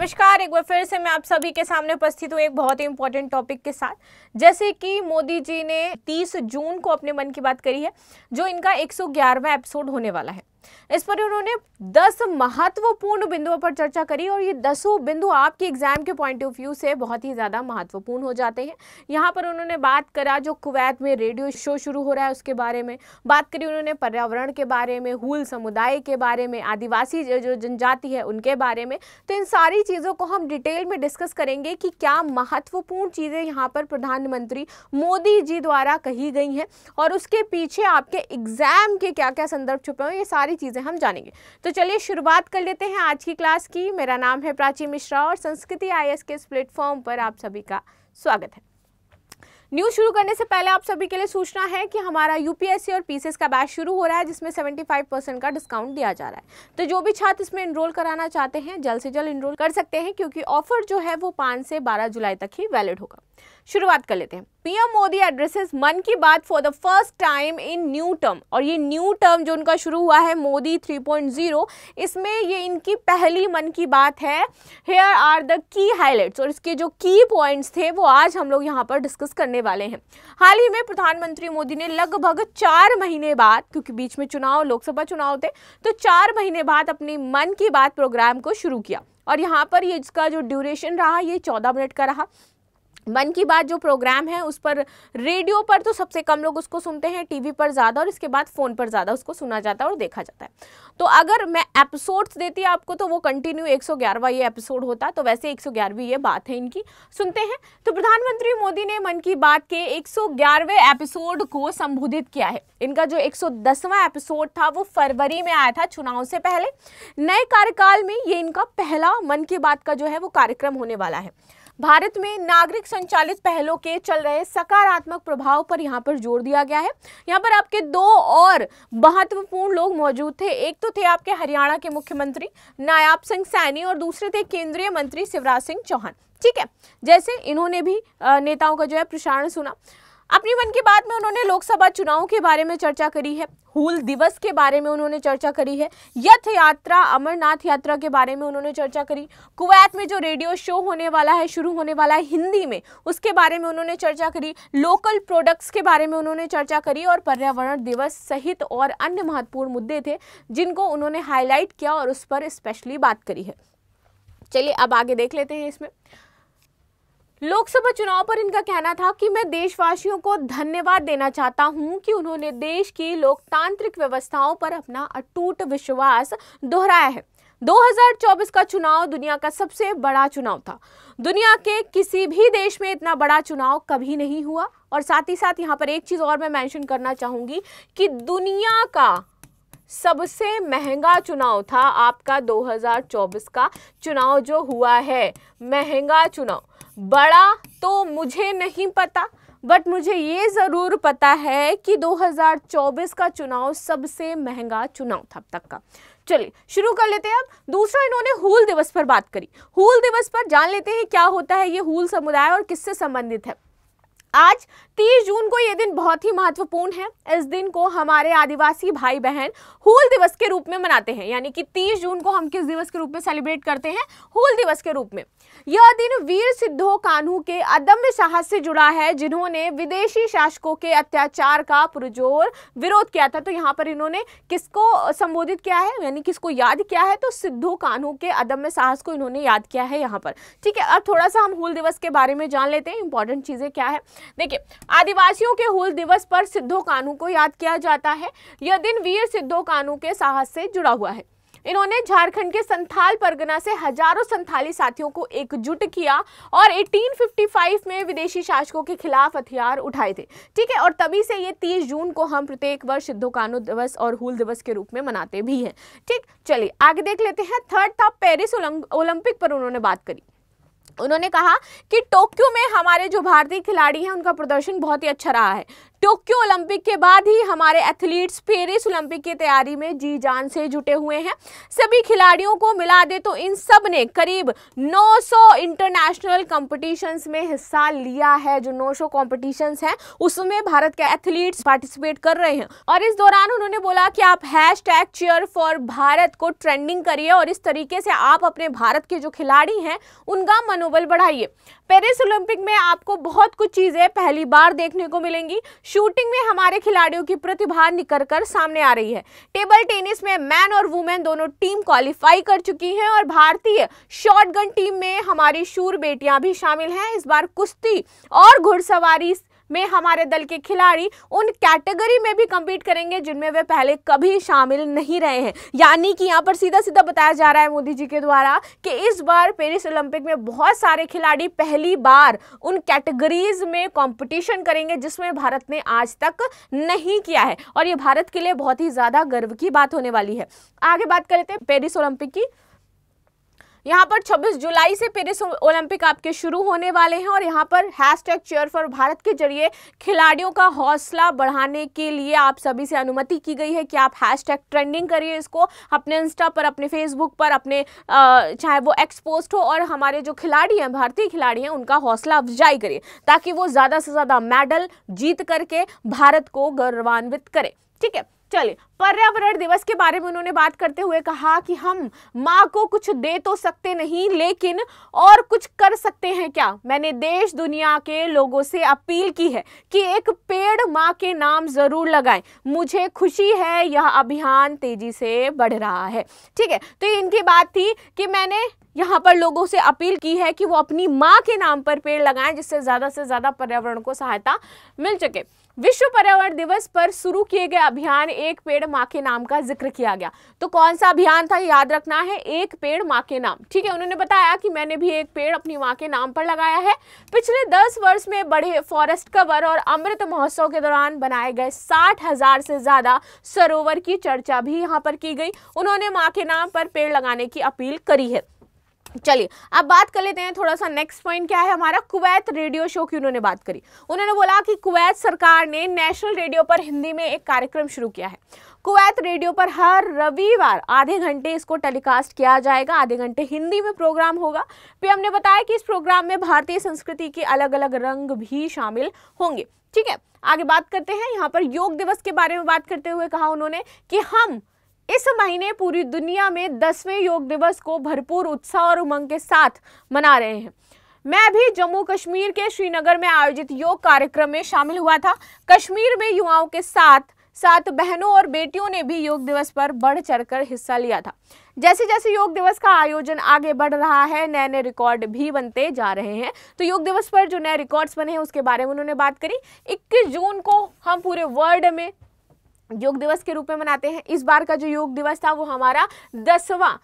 नमस्कार, एक बार फिर से मैं आप सभी के सामने उपस्थित हूँ एक बहुत ही इंपॉर्टेंट टॉपिक के साथ। जैसे कि मोदी जी ने 30 जून को अपने मन की बात करी है, जो इनका 111वां एपिसोड होने वाला है। इस पर उन्होंने 10 महत्वपूर्ण बिंदुओं पर चर्चा करी और ये 10 बिंदु आपके एग्जाम के पॉइंट ऑफ व्यू से बहुत ही ज़्यादा महत्वपूर्ण हो जाते हैं। यहाँ पर उन्होंने बात करा जो कुवैत में रेडियो शो शुरू हो रहा है उसके बारे में, बात करी उन्होंने पर्यावरण के बारे में, हूल समुदाय के बारे में, आदिवासी जो जनजाति है उनके बारे में। तो इन सारी चीज़ों को हम डिटेल में डिस्कस करेंगे कि क्या महत्वपूर्ण चीज़ें यहाँ पर प्रधानमंत्री मोदी जी द्वारा कही गई हैं और उसके पीछे आपके एग्जाम के क्या क्या संदर्भ छुपे हुए, ये सारी चीजें हम जानेंगे। तो चलिए शुरुआत कर लेते हैं आज की क्लास की। मेरा नाम है प्राची मिश्रा और संस्कृति IAS के इस प्लेटफॉर्म पर आप सभी का स्वागत है। न्यूज शुरू करने से पहले आप सभी के लिए सूचना है कि हमारा UPSC और PCS का बैच शुरू हो रहा है, जिसमें 75% का डिस्काउंट दिया जा रहा है। तो जो भी छात्र इसमें एनरोल कराना चाहते हैं जल्द से जल्द एनरोल कर सकते हैं, क्योंकि ऑफर जो है वो 5 से 12 जुलाई तक ही वैलिड होगा। शुरुआत कर लेते हैं। पीएम मोदी एड्रेसेस मन की बात for the first time in new term, और ये न्यू टर्म जो उनका शुरू हुआ है मोदी 3.0, इसमें ये इनकी पहली मन की बात है। Here are the key highlights, और इसके जो की पॉइंट्स थे वो आज हम लोग यहाँ पर डिस्कस करने वाले हैं। हाल ही में प्रधानमंत्री मोदी ने लगभग 4 महीने बाद, क्योंकि बीच में चुनाव, लोकसभा चुनाव थे, तो 4 महीने बाद अपनी मन की बात प्रोग्राम को शुरू किया। और यहाँ पर ये इसका जो ड्यूरेशन रहा ये 14 मिनट का रहा। मन की बात जो प्रोग्राम है उस पर रेडियो पर तो सबसे कम लोग उसको सुनते हैं, टीवी पर ज़्यादा, और इसके बाद फ़ोन पर ज़्यादा उसको सुना जाता है और देखा जाता है। तो अगर मैं एपिसोड्स देती आपको तो वो कंटिन्यू 111वां ये एपिसोड होता, तो वैसे 111वीं ये बात है इनकी। सुनते हैं। तो प्रधानमंत्री मोदी ने मन की बात के 111वें एपिसोड को संबोधित किया है। इनका जो 110वां एपिसोड था वो फरवरी में आया था, चुनाव से पहले। नए कार्यकाल में ये इनका पहला मन की बात का जो है वो कार्यक्रम होने वाला है। भारत में नागरिक संचालित पहलों के चल रहे सकारात्मक प्रभाव पर यहाँ पर जोर दिया गया है। यहाँ पर आपके 2 और महत्वपूर्ण लोग मौजूद थे। एक तो थे आपके हरियाणा के मुख्यमंत्री नायाब सिंह सैनी और दूसरे थे केंद्रीय मंत्री शिवराज सिंह चौहान। ठीक है, जैसे इन्होंने भी नेताओं का जो है प्रसारण सुना। अपनी मन की बात में उन्होंने लोकसभा चुनाव के बारे में चर्चा करी है, हूल दिवस के बारे में उन्होंने चर्चा करी है, यथ यात्रा, अमरनाथ यात्रा के बारे में उन्होंने चर्चा करी, कुवैत में जो रेडियो शो होने वाला है, शुरू होने वाला है हिंदी में, उसके बारे में उन्होंने चर्चा करी, लोकल प्रोडक्ट्स के बारे में उन्होंने चर्चा करी, और पर्यावरण दिवस सहित और अन्य महत्वपूर्ण मुद्दे थे जिनको उन्होंने हाईलाइट किया और उस पर स्पेशली बात करी है। चलिए अब आगे देख लेते हैं। इसमें लोकसभा चुनाव पर इनका कहना था कि मैं देशवासियों को धन्यवाद देना चाहता हूं कि उन्होंने देश की लोकतांत्रिक व्यवस्थाओं पर अपना अटूट विश्वास दोहराया है। 2024 का चुनाव दुनिया का सबसे बड़ा चुनाव था। दुनिया के किसी भी देश में इतना बड़ा चुनाव कभी नहीं हुआ। और साथ ही साथ यहाँ पर एक चीज और मैं मेंशन करना चाहूंगी कि दुनिया का सबसे महंगा चुनाव था आपका 2024 का चुनाव जो हुआ है। महंगा चुनाव, बड़ा तो मुझे नहीं पता, बट मुझे ये ज़रूर पता है कि 2024 का चुनाव सबसे महंगा चुनाव था अब तक का। चलिए शुरू कर लेते हैं। अब दूसरा, इन्होंने हूल दिवस पर बात करी। हूल दिवस पर जान लेते हैं क्या होता है ये हूल समुदाय और किससे संबंधित है। आज 30 जून को ये दिन बहुत ही महत्वपूर्ण है। इस दिन को हमारे आदिवासी भाई बहन हूल दिवस के रूप में मनाते हैं, यानी कि 30 जून को हम किस दिवस के रूप में सेलिब्रेट करते हैं? हूल दिवस के रूप में। यह दिन वीर सिद्धो कान्हू के अदम्य साहस से जुड़ा है, जिन्होंने विदेशी शासकों के अत्याचार का पुरजोर विरोध किया था। तो यहाँ पर इन्होंने किसको संबोधित किया है, यानी किसको याद किया है? तो सिद्धो कान्हू के अदम्य साहस को इन्होंने याद किया है यहाँ पर। ठीक है, अब थोड़ा सा हम हूल दिवस के बारे में जान लेते हैं, इंपॉर्टेंट चीजें क्या है। देखिए, आदिवासियों के हूल दिवस पर सिद्धो कान्हू को याद किया जाता है। यह दिन वीर सिद्धो कान्हू के साहस से जुड़ा हुआ है। इन्होंने झारखंड के संथाल परगना से हजारों संथाली साथियों को एकजुट किया और 1855 में विदेशी शासकों के खिलाफ हथियार उठाए थे। ठीक है, और तभी से ये 30 जून को हम प्रत्येक वर्ष सिद्धो कान्हू दिवस और हूल दिवस के रूप में मनाते भी हैं। ठीक, चलिए आगे देख लेते हैं। थर्ड था पेरिस ओलंपिक पर उन्होंने बात करी। उन्होंने कहा कि टोक्यो में हमारे जो भारतीय खिलाड़ी हैं उनका प्रदर्शन बहुत ही अच्छा रहा है। टोक्यो ओलंपिक के बाद ही हमारे एथलीट्स पेरिस ओलंपिक की तैयारी में जी जान से जुटे हुए हैं। सभी खिलाड़ियों को मिला दे तो इन सब ने करीब 900 इंटरनेशनल कॉम्पिटिशन्स में हिस्सा लिया है। जो 900 कॉम्पिटिशन्स हैं उसमें भारत के एथलीट्स पार्टिसिपेट कर रहे हैं। और इस दौरान उन्होंने बोला कि आप #cheer4bharat को ट्रेंडिंग करिए और इस तरीके से आप अपने भारत के जो खिलाड़ी हैं उनका मनोबल बढ़ाइए। पेरिस ओलंपिक में आपको बहुत कुछ चीजें पहली बार देखने को मिलेंगी। शूटिंग में हमारे खिलाड़ियों की प्रतिभा निखर कर सामने आ रही है। टेबल टेनिस में मैन और वुमेन दोनों टीम क्वालिफाई कर चुकी हैं और भारतीय शॉटगन टीम में हमारी शूर बेटियां भी शामिल हैं। इस बार कुश्ती और घुड़सवारी में हमारे दल के खिलाड़ी उन कैटेगरी में भी compete करेंगे जिनमें वे पहले कभी शामिल नहीं रहे हैं। यानी कि यहाँ पर सीधा सीधा बताया जा रहा है मोदी जी के द्वारा कि इस बार पेरिस ओलंपिक में बहुत सारे खिलाड़ी पहली बार उन कैटेगरीज में कंपटीशन करेंगे जिसमें भारत ने आज तक नहीं किया है और ये भारत के लिए बहुत ही ज्यादा गर्व की बात होने वाली है। आगे बात कर लेते हैं पेरिस ओलंपिक की। यहाँ पर 26 जुलाई से पेरिस ओलंपिक आपके शुरू होने वाले हैं और यहाँ पर #cheer4bharat के जरिए खिलाड़ियों का हौसला बढ़ाने के लिए आप सभी से अनुमति की गई है कि आप #ट्रेंडिंग करिए इसको अपने इंस्टा पर, अपने फेसबुक पर, अपने चाहे वो एक्स पोस्ट हो और हमारे जो खिलाड़ी हैं, भारतीय खिलाड़ी हैं, उनका हौसला अफजाई करिए ताकि वो ज़्यादा से ज़्यादा मेडल जीत करके भारत को गौरवान्वित करें। ठीक है, चलिए पर्यावरण दिवस के बारे में उन्होंने बात करते हुए कहा कि हम माँ को कुछ दे तो सकते नहीं लेकिन और कुछ कर सकते हैं क्या। मैंने देश दुनिया के लोगों से अपील की है कि एक पेड़ माँ के नाम जरूर लगाएं। मुझे खुशी है यह अभियान तेजी से बढ़ रहा है। ठीक है, तो इनकी बात थी कि मैंने यहाँ पर लोगों से अपील की है कि वो अपनी माँ के नाम पर पेड़ लगाएं जिससे से ज्यादा पर्यावरण को सहायता मिल सके। विश्व पर्यावरण दिवस पर शुरू किए गए अभियान एक पेड़ माँ के नाम का जिक्र किया गया। तो कौन सा अभियान था याद रखना है, एक पेड़ माँ के नाम। ठीक है, उन्होंने बताया कि मैंने भी एक पेड़ अपनी माँ के नाम पर लगाया है। पिछले 10 वर्ष में बढ़े फॉरेस्ट कवर और अमृत महोत्सव के दौरान बनाए गए 60,000 से ज्यादा सरोवर की चर्चा भी यहाँ पर की गई। उन्होंने माँ के नाम पर पेड़ लगाने की अपील करी है। चलिए अब बात कर लेते हैं थोड़ा सा, नेक्स्ट पॉइंट क्या है हमारा, कुवैत रेडियो शो की उन्होंने बात करी। उन्होंने बोला कि कुवैत सरकार ने नेशनल रेडियो पर हिंदी में एक कार्यक्रम शुरू किया है। कुवैत रेडियो पर हर रविवार आधे घंटे इसको टेलीकास्ट किया जाएगा, आधे घंटे हिंदी में प्रोग्राम होगा। पीएम ने बताया कि इस प्रोग्राम में भारतीय संस्कृति के अलग अलग रंग भी शामिल होंगे। ठीक है, आगे बात करते हैं। यहाँ पर योग दिवस के बारे में बात करते हुए कहा उन्होंने कि हम इस महीने पूरी दुनिया में 10वें योग दिवस को भरपूर उत्साह और उमंग के साथ मना रहे हैं। मैं भी जम्मू कश्मीर के श्रीनगर में आयोजित योग कार्यक्रम में शामिल हुआ था। कश्मीर में युवाओं के साथ बहनों और बेटियों ने भी योग दिवस पर बढ़ चढ़कर हिस्सा लिया था। जैसे जैसे योग दिवस का आयोजन आगे बढ़ रहा है नए नए रिकॉर्ड भी बनते जा रहे हैं। तो योग दिवस पर जो नए रिकॉर्ड्स बने हैं उसके बारे में उन्होंने बात करी। 21 जून को हम पूरे वर्ल्ड में योग दिवस के रूप में मनाते हैं। इस बार का जो योग दिवस था वो हमारा 10वां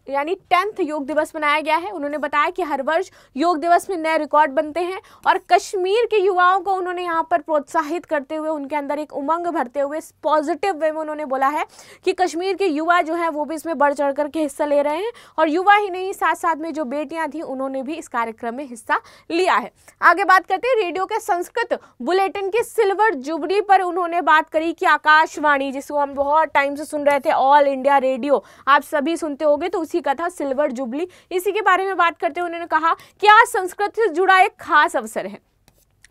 यानी 10th योग दिवस मनाया गया है। उन्होंने बताया कि हर वर्ष योग दिवस में नए रिकॉर्ड बनते हैं और कश्मीर के युवाओं को उन्होंने यहाँ पर प्रोत्साहित करते हुए उनके अंदर एक उमंग भरते हुए पॉजिटिव वे में उन्होंने बोला है कि कश्मीर के युवा जो है वो भी इसमें बढ़ चढ़ कर के हिस्सा ले रहे हैं और युवा ही नहीं साथ साथ में जो बेटियां थी उन्होंने भी इस कार्यक्रम में हिस्सा लिया है। आगे बात करते हैं रेडियो के संस्कृत बुलेटिन की सिल्वर जुबली पर उन्होंने बात करी कि आकाशवाणी जिसको हम बहुत टाइम से सुन रहे थे, ऑल इंडिया रेडियो आप सभी सुनते होंगे, तो का था सिल्वर जुबली। इसी के बारे में बात करते हुए उन्होंने कहा कि आज संस्कृत से जुड़ा एक खास अवसर है।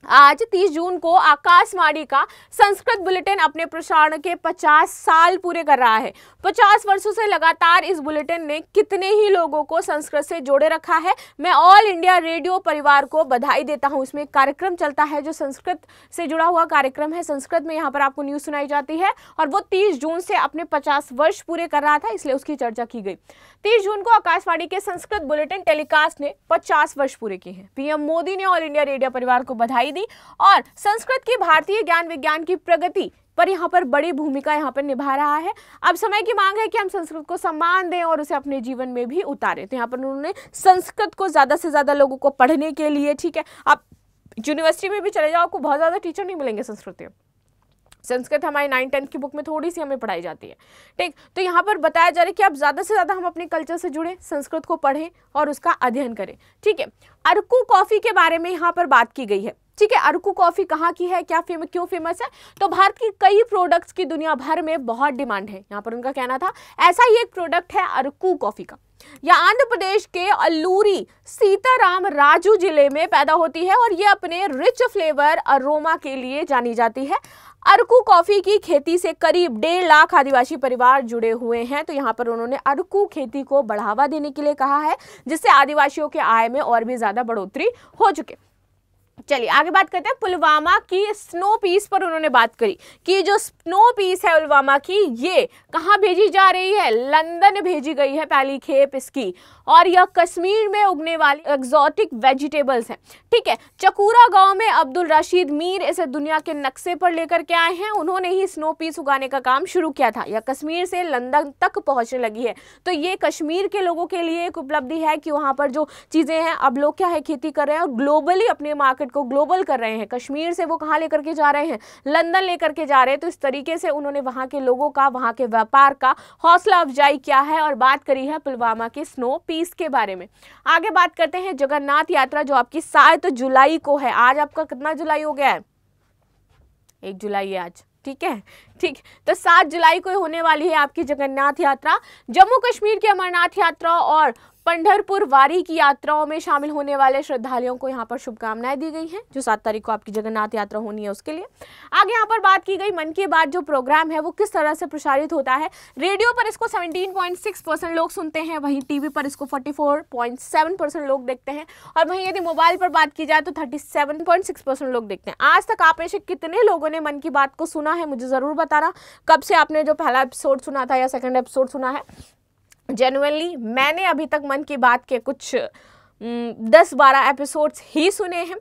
आज 30 जून को आकाशवाणी का संस्कृत बुलेटिन अपने प्रसारण के 50 साल पूरे कर रहा है। 50 वर्षों से लगातार इस बुलेटिन ने कितने ही लोगों को संस्कृत से जोड़े रखा है। मैं ऑल इंडिया रेडियो परिवार को बधाई देता हूं। इसमें एक कार्यक्रम चलता है जो संस्कृत से जुड़ा हुआ कार्यक्रम है। संस्कृत में यहाँ पर आपको न्यूज सुनाई जाती है और वो 30 जून से अपने 50 वर्ष पूरे कर रहा था, इसलिए उसकी चर्चा की गई। 30 जून को आकाशवाणी के संस्कृत बुलेटिन टेलीकास्ट ने 50 वर्ष पूरे किए हैं। पीएम मोदी ने ऑल इंडिया रेडियो परिवार को बधाई दी और संस्कृत की भारतीय ज्ञान विज्ञान की प्रगति पर यहाँ पर बड़ी भूमिका यहाँ पर निभा रहा है। अब समय की मांग है कि हम संस्कृत को सम्मान दें और उसे अपने जीवन में भी उतारें। तो यहाँ पर उन्होंने संस्कृत को ज़्यादा से ज़्यादा लोगों को पढ़ने के लिए, ठीक है, आप यूनिवर्सिटी में भी चले जाओ आपको बहुत ज़्यादा टीचर नहीं मिलेंगे संस्कृत के। संस्कृत हमारी 9-10 की बुक में थोड़ी सी हमें पढ़ाई जाती है, ठीक। तो यहाँ पर बताया जा रहा है कि अब ज़्यादा से ज़्यादा हम अपने कल्चर से जुड़े, संस्कृत को पढ़ें और उसका अध्ययन करें, ठीक है। अरकू कॉफ़ी के बारे में यहाँ पर बात की गई है। ठीक है, अरकू कॉफी कहाँ की है, क्या क्यों फेमस है? तो भारत की कई प्रोडक्ट्स की दुनिया भर में बहुत डिमांड है, यहाँ पर उनका कहना था। ऐसा ही एक प्रोडक्ट है अरकू कॉफी का। यह आंध्र प्रदेश के अल्लूरी सीताराम राजू जिले में पैदा होती है और ये अपने रिच फ्लेवर अरोमा के लिए जानी जाती है। अरकू कॉफी की खेती से करीब 1.5 लाख आदिवासी परिवार जुड़े हुए हैं। तो यहाँ पर उन्होंने अरकू खेती को बढ़ावा देने के लिए कहा है, जिससे आदिवासियों के आय में और भी ज्यादा बढ़ोतरी हो चुके। चलिए आगे बात करते हैं पुलवामा की स्नो पीस पर। उन्होंने बात करी कि जो स्नो पीस है पुलवामा की, ये कहाँ भेजी जा रही है? लंदन भेजी गई है पहली खेप इसकी, और यह कश्मीर में उगने वाली एक्सोटिक वेजिटेबल्स है। ठीक है, चकूरा गांव में अब्दुल रशीद मीर इसे दुनिया के नक्शे पर लेकर के आए हैं। उन्होंने ही स्नो पीस उगाने का काम शुरू किया था। यह कश्मीर से लंदन तक पहुंचने लगी है। तो ये कश्मीर के लोगों के लिए एक उपलब्धि है कि वहां पर जो चीजें हैं, अब लोग क्या है, खेती कर रहे हैं और ग्लोबली अपने मार्केट को ग्लोबल कर रहे हैं। कश्मीर से वो कहां लेकर के जा रहे हैं? लंदन लेकर के जा रहे हैं। तो इस तरीके से उन्होंने वहां के लोगों का, वहां के व्यापार का हौसला अफजाई किया है और बात करी है पुलवामा के स्नो पीस के बारे में। आगे बात करते हैं जगन्नाथ यात्रा, जो आपकी 7 जुलाई को है। आज आपका कितना जुलाई हो गया है? 1 जुलाई है आज। ठीक है, ठीक, तो 7 जुलाई को होने वाली है आपकी जगन्नाथ यात्रा। जम्मू कश्मीर की अमरनाथ यात्रा और पंढरपुर वारी की यात्राओं में शामिल होने वाले श्रद्धालुओं को यहाँ पर शुभकामनाएं दी गई हैं, जो 7 तारीख को आपकी जगन्नाथ यात्रा होनी है उसके लिए। आगे यहाँ पर बात की गई मन की बात जो प्रोग्राम है वो किस तरह से प्रसारित होता है। रेडियो पर इसको 17.6% लोग सुनते हैं, वहीं टीवी पर इसको 44.7% लोग देखते हैं, और वहीं यदि मोबाइल पर बात की जाए तो 37.6% लोग देखते हैं। आज तक आप में से कितने लोगों ने मन की बात को सुना है, मुझे ज़रूर बताना। कब से आपने जो पहला एपिसोड सुना था या सेकेंड एपिसोड सुना है? जेन्युइनली मैंने अभी तक मन की बात के कुछ 10-12 एपिसोड्स ही सुने हैं,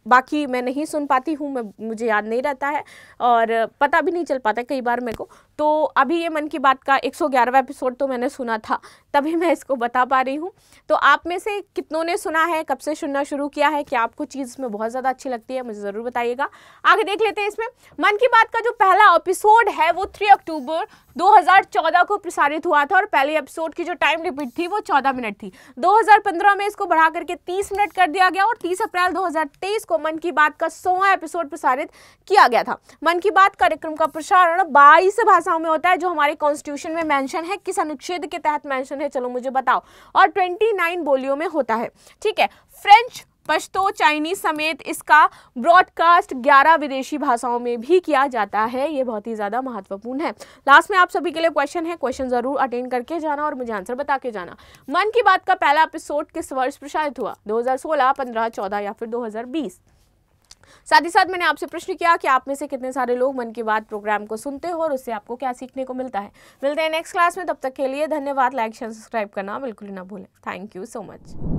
बाकी मैं नहीं सुन पाती हूँ, मुझे याद नहीं रहता है और पता भी नहीं चल पाता कई बार मेरे को। तो अभी ये मन की बात का 111वां एपिसोड तो मैंने सुना था, तभी मैं इसको बता पा रही हूँ। तो आप में से कितनों ने सुना है, कब से सुनना शुरू किया है, क्या आपको चीज़ में बहुत ज़्यादा अच्छी लगती है, मुझे ज़रूर बताइएगा। आगे देख लेते हैं इसमें मन की बात का जो पहला एपिसोड है वो 3 अक्टूबर 2014 को प्रसारित हुआ था और पहले एपिसोड की जो टाइम लिमिट थी वो 14 मिनट थी। 2015 में इसको बढ़ा करके 30 मिनट कर दिया गया और 30 अप्रैल 2023 को मन की बात का 100वां एपिसोड प्रसारित किया गया था। मन की बात कार्यक्रम का प्रसारण 22 भाषाओं में होता है, जो हमारे कॉन्स्टिट्यूशन में मेंशन है। किस अनुच्छेद के तहत मेंशन है, चलो मुझे बताओ। और 29 बोलियों में होता है। ठीक है, फ्रेंच, पश्तो, चाइनीज समेत इसका ब्रॉडकास्ट 11 विदेशी भाषाओं में भी किया जाता है। ये बहुत ही ज्यादा महत्वपूर्ण है। लास्ट में आप सभी के लिए क्वेश्चन है, क्वेश्चन जरूर अटेंड करके जाना और मुझे आंसर बता के जाना। मन की बात का पहला एपिसोड किस वर्ष प्रसारित हुआ? 2016, 15, 14 या फिर 2020? साथ ही साथ मैंने आपसे प्रश्न किया कि आप में से कितने सारे लोग मन की बात प्रोग्राम को सुनते हो और उससे आपको क्या सीखने को मिलता है। मिलते हैं नेक्स्ट क्लास में, तब तक के लिए धन्यवाद। लाइक शेयर सब्सक्राइब करना बिल्कुल ना भूलें। Thank you so much.